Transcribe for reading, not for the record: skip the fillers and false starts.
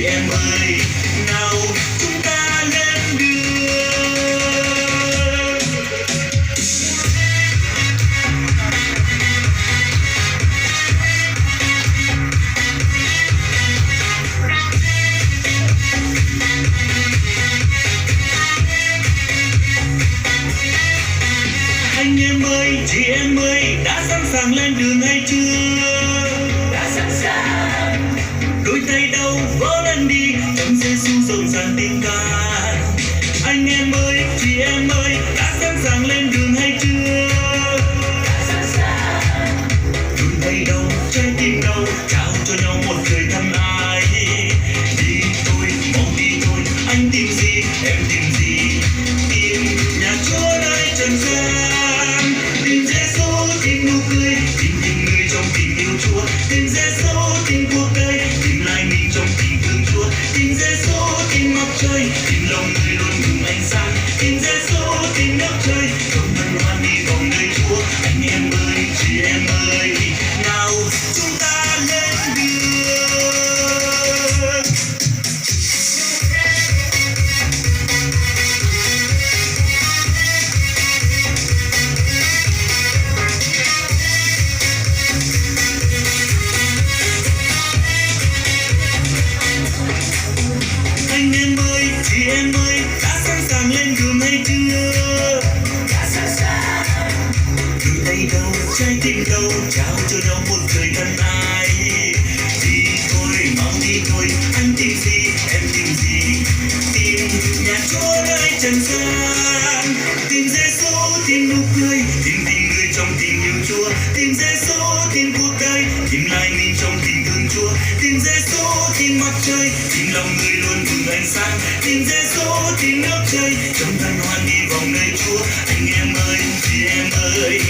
chị em ơi, nào chúng ta lên đường. Anh em ơi, chị em ơi, đã sẵn sàng lên đường hay chưa? Đã sẵn sàng. Đôi tay đâu vỗ lên đi, trong Giêsu rộn ràng tiếng ca. Anh em ơi, chị em ơi, đã sẵn sàng lên đường hay chưa? Đã sẵn sàng. Đôi tay đâu, trái tim đâu, trao cho nhau một lời thân ái. Đi thôi, mau đi thôi, anh tìm gì, em tìm gì? Tìm nhà Chúa nơi trần gian, tìm Giêsu, tìm nụ cười, tìm người trong tình yêu Chúa, tìm Giêsu, tìm cuộc đời, tìm lại mình trong tình thương Chúa, tìm Giêsu, tìm mặt trời, tìm lòng người luôn cùng ánh sáng, tìm Giêsu, tìm nước trời, trong hân hoan đi vào nơi Chúa. Anh em ơi, chị em ơi, nào chúng ta lên đường. Anh em ơi, chị em ơi, đã sẵn sàng lên đường hay chưa? Đã sẵn sàng. Đôi tay đâu, trái tim đâu, trao cho nhau một lời thân ái. Đi thôi, mau đi thôi, anh tìm gì, em tìm gì? Tìm nhà Chúa nơi trần gian, tìm Giêsu, tìm nụ cười, tìm người trong tình yêu Chúa, tìm Giêsu, tìm cuộc đời, tìm lại mình trong tình thương Chúa, tìm Giêsu, tìm mặt trời, tìm lòng người luôn cùng ánh sáng, tìm Giêsu, tìm nước trời, trong hân hoan đi vào nơi Chúa. Anh em ơi, chị em ơi,